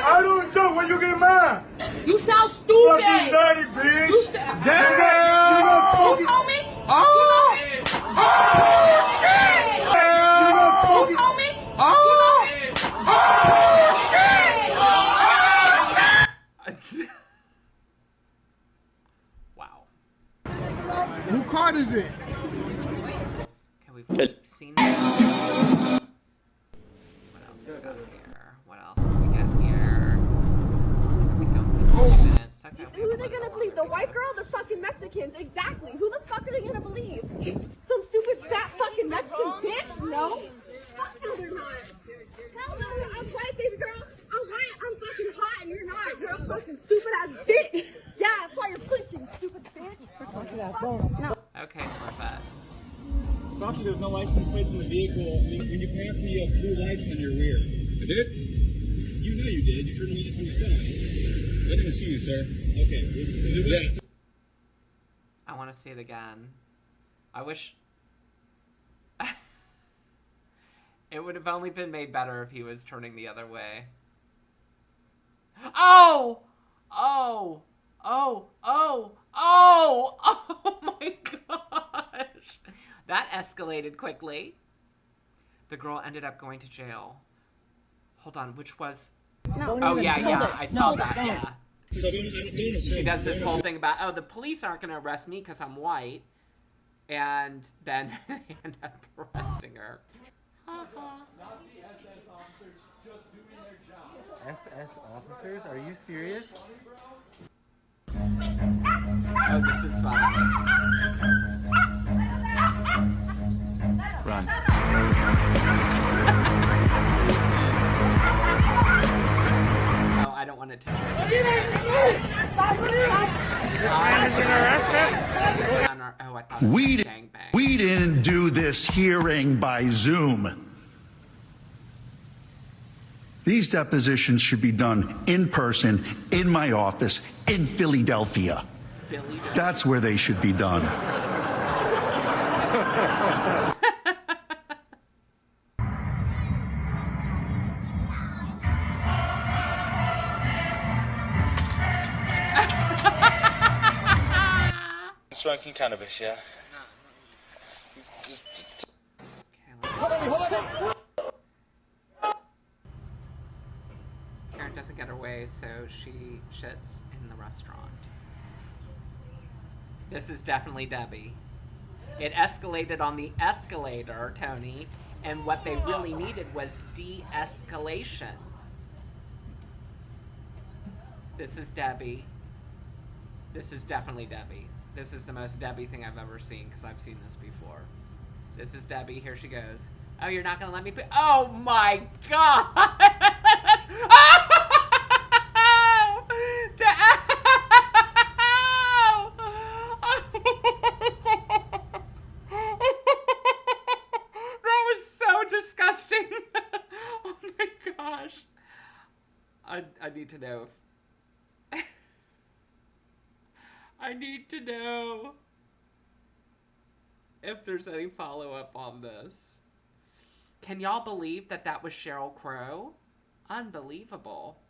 S17: I don't do. When you get mad.
S9: You sound stupid.
S17: Fucking dirty, bitch.
S9: You sound...
S17: Damn!
S9: You know me?
S17: Oh! Oh, shit!
S9: You know me?
S17: Oh! Oh, shit! Oh, shit!
S2: Wow.
S12: Who card is it?
S2: Okay, we've seen that. What else we got here? What else do we get here? We go for 3 minutes. Okay,
S21: Who are they gonna believe? The white girl, the fucking Mexicans? Exactly. Who the fuck are they gonna believe? Some stupid fat fucking Mexican bitch? No. Fuck no, they're not. Hell no, I'm white, baby girl. I'm white. I'm fucking hot, and you're not. You're a fucking stupid ass bitch. Yeah, that's why you're flinching, stupid bitch. No.
S2: Okay, Smurfette.
S5: Fuck, there's no license plates in the vehicle. When you passed me, you have blue lights on your rear. I did? You know you did. You turned me off yourself. I didn't see you, sir. Okay. Yeah.
S2: I want to see it again. I wish... It would have only been made better if he was turning the other way. Oh! Oh! Oh! Oh! Oh! Oh my gosh! That escalated quickly. The girl ended up going to jail. Hold on, which was...
S21: No.
S2: Oh, yeah, I saw that, yeah.
S5: So
S2: She does this whole thing about, oh, the police aren't going to arrest me because I'm white. And then they end up arresting her.
S6: Nazi SS officers just doing their job. SS officers? Are you serious?
S2: Oh, this is fun.
S6: Run.
S2: Oh, I don't want it to. Oh, I thought it was gangbang.
S7: We didn't do this hearing by Zoom. These depositions should be done in person, in my office, in Philadelphia. That's where they should be done.
S5: Smoking cannabis, yeah?
S2: Karen doesn't get her way, so she shits in the restaurant. This is definitely Debbie. It escalated on the escalator, Tony, and what they really needed was de-escalation. This is Debbie. This is definitely Debbie. This is the most Debbie thing I've ever seen, because I've seen this before. This is Debbie. Here she goes. Oh, you're not going to let me... Oh, my God! That was so disgusting. Oh, my gosh. I need to know if... I need to know if there's any follow-up on this. Can y'all believe that that was Sheryl Crow? Unbelievable.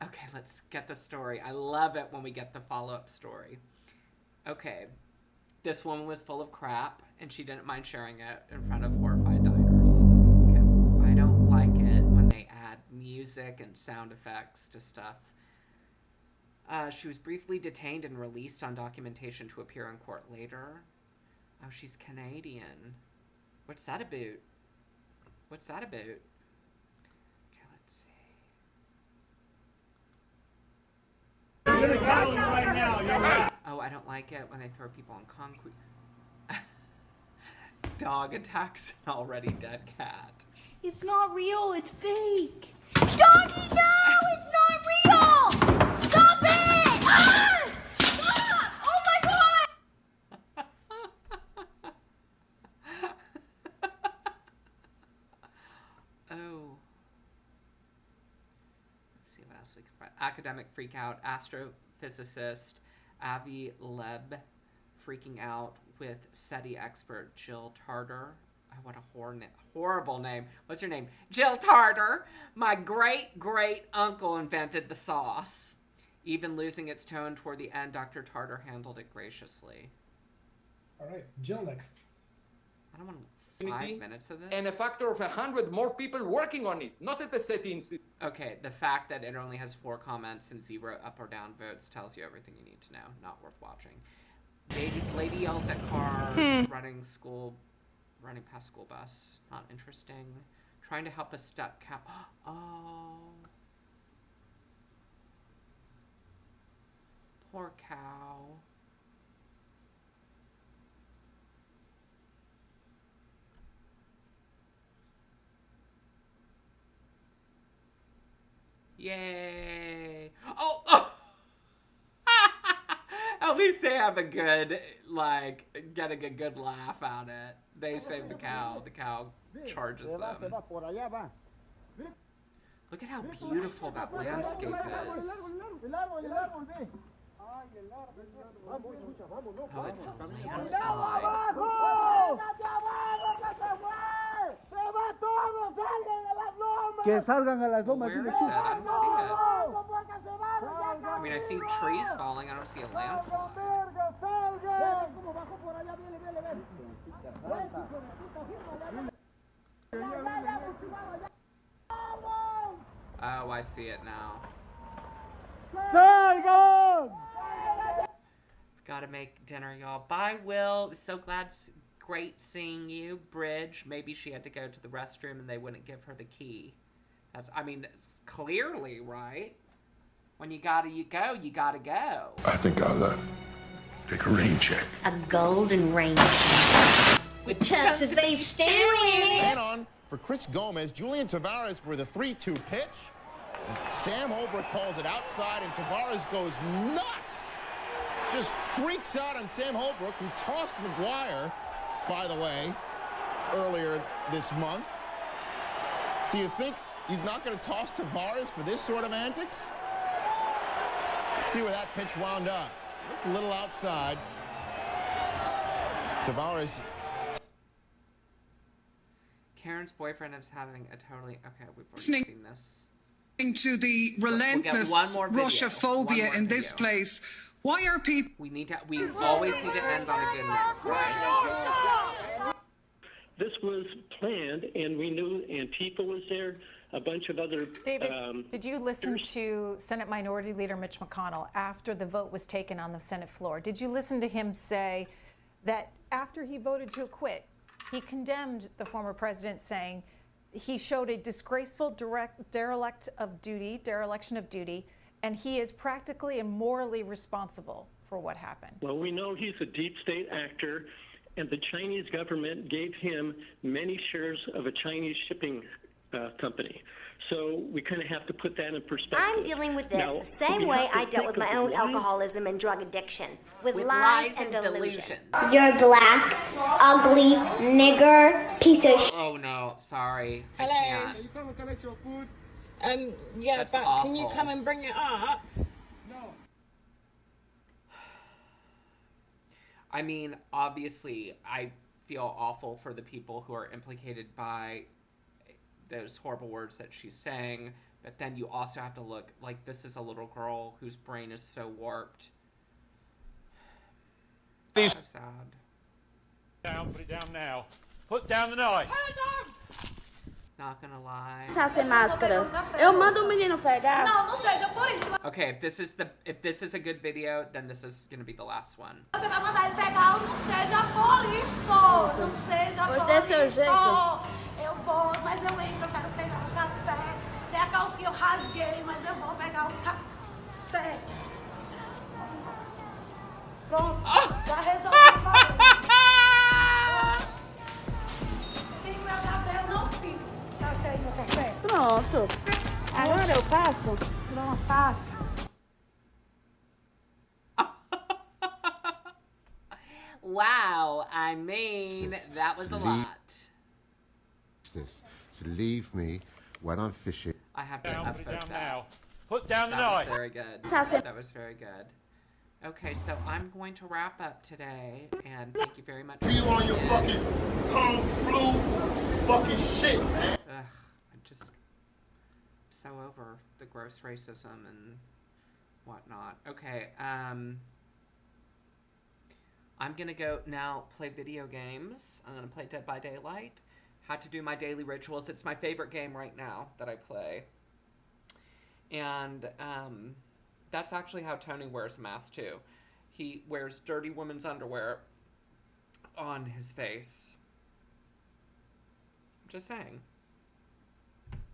S2: Okay, let's get the story. I love it when we get the follow-up story. Okay, this woman was full of crap, and she didn't mind sharing it in front of horrified diners. Okay, I don't like it when they add music and sound effects to stuff. She was briefly detained and released on documentation to appear in court later. Oh, she's Canadian. What's that about? What's that about? Okay, let's see. Oh, I don't like it when they throw people on concrete. Dog attacks an already dead cat.
S9: It's not real, it's fake. Doggy, no, it's not real!
S2: Freakout, astrophysicist Avi Leb freaking out with SETI expert Jill Tarter. Oh, what a horrible name. What's your name? Jill Tarter. My great-great-uncle invented the sauce. Even losing its tone toward the end, Dr. Tarter handled it graciously.
S13: All right, Jill next.
S2: I don't want 5 minutes of this.
S15: And a factor of 100 more people working on it, not at the SETI Institute.
S2: Okay, the fact that it only has 4 comments and 0 up or down votes tells you everything you need to know. Not worth watching. Lady yells at cars, running past school bus. Not interesting. Trying to help a stuck cow. Oh. Poor cow. Yay! Oh! At least they have a good, like, getting a good laugh at it. They save the cow. The cow charges them. Look at how beautiful that landscape is. Oh, it's a landslide.
S16: Que salgan a las lomas.
S2: Where is it? I don't see it. I mean, I see trees falling. I don't see a landslide. Oh, I see it now.
S16: Salgan!
S2: Gotta make dinner, y'all. Bye, Will. So glad. Great seeing you. Bridge. Maybe she had to go to the restroom and they wouldn't give her the key. That's, I mean, clearly, right? When you gotta go, you gotta go.
S19: I think I'll take a rain check.
S3: A golden rain check. With chunks of beef stew in it.
S12: And on for Chris Gomez, Julian Tavares for the 3-2 pitch. And Sam Holbrook calls it outside, and Tavares goes nuts. Just freaks out on Sam Holbrook, who tossed McGuire, by the way, earlier this month. So you think he's not going to toss Tavares for this sort of antics? Let's see where that pitch wound up. Looked a little outside. Tavares.
S2: Karen's boyfriend is having a totally... Okay, we've already
S25: Listening
S2: seen this.
S25: To the relentless Russia-phobia in this place. Why are people...
S2: We always need to end on a good note, right?
S26: This was planned, and we knew Antifa was there, a bunch of other...
S27: David, did you listen to Senate Minority Leader Mitch McConnell after the vote was taken on the Senate floor? Did you listen to him say that after he voted to acquit, he condemned the former president, saying he showed a disgraceful dereliction of duty, and he is practically and morally responsible for what happened?
S26: Well, we know he's a deep state actor, and the Chinese government gave him many shares of a Chinese shipping company. So we kind of have to put that in perspective.
S3: I'm dealing with this
S26: now,
S3: the same way I dealt with my own alcoholism and drug addiction. With
S2: lies
S3: and
S2: and
S3: delusion. You're black, ugly, nigger, piece of shit.
S2: Oh no, sorry.
S28: Hello.
S2: I can't.
S12: You come and collect your food?
S28: Yeah,
S2: That's
S28: but can you
S2: awful.
S28: come and bring it up?
S12: No.
S2: I mean, obviously, I feel awful for the people who are implicated by those horrible words that she's saying, but then you also have to look, like, this is a little girl whose brain is so warped. So sad.
S8: Down, put it down now. Put down the knife.
S2: Not gonna lie.
S9: Tá sem máscara. Eu mando o menino pegar.
S29: Não, não seja por isso.
S2: Okay, if this is a good video, then this is gonna be the last one.
S29: Você vai mandar ele pegar, não seja por isso. Não seja por isso. Eu vou, mas eu entro, eu quero pegar o café. Tem a calcinha eu rasguei, mas eu vou pegar o café. Pronto, já resolvi. Sem meu café eu não fico. Tá sem meu café?
S9: Pronto. Agora eu passo?
S29: Pronto, passa.
S2: Wow, I mean, that was a lot.
S19: This to leave me when I'm fishing.
S2: I have to
S8: Down, put it down now.
S1: Put down the
S2: That was
S1: knife.
S2: very good. That was very good. Okay, so I'm going to wrap up today, and thank you very much.
S12: You on your fucking kung flu fucking shit, man.
S2: Ugh, I'm just so over the gross racism and whatnot. Okay, I'm gonna go now play video games. I'm gonna play Dead by Daylight. Had to do my daily rituals. It's my favorite game right now that I play. And that's actually how Tony wears a mask too. He wears dirty woman's underwear on his face.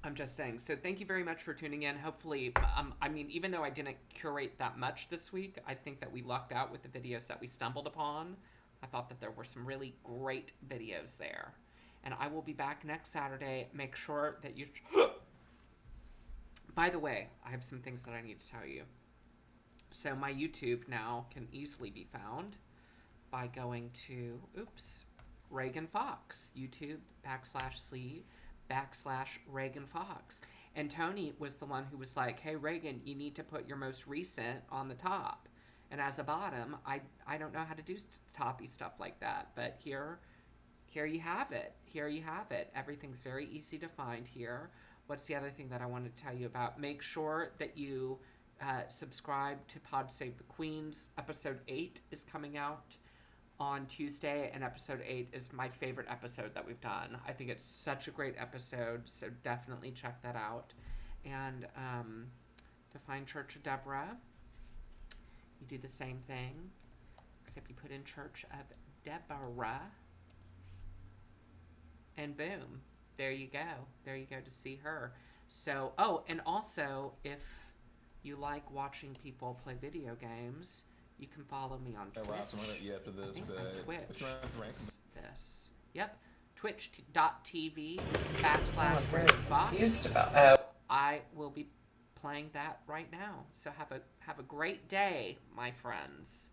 S2: I'm just saying. So thank you very much for tuning in. Hopefully, I mean, even though I didn't curate that much this week, I think that we lucked out with the videos that we stumbled upon. I thought that there were some really great videos there. And I will be back next Saturday. Make sure that you... By the way, I have some things that I need to tell you. So my YouTube now can easily be found by going to, Ragan Fox. YouTube /C/Ragan Fox. And Tony was the one who was like, hey, Ragan, you need to put your most recent on the top. And as a bottom, I don't know how to do toppy stuff like that. But here you have it. Here you have it. Everything's very easy to find here. What's the other thing that I wanted to tell you about? Make sure that you subscribe to Pod Save the Queens. Episode 8 is coming out on Tuesday, and episode 8 is my favorite episode that we've done. I think it's such a great episode, so definitely check that out. And to find Church of Deborah, you do the same thing, except you put in Church of Deborah, and boom, there you go. There you go to see her. So, oh, and also, if you like watching people play video games, you can follow me on Twitch. This. Yep. Twitch.tv/RaganFox. I will be playing that right now. So have a great day, my friends.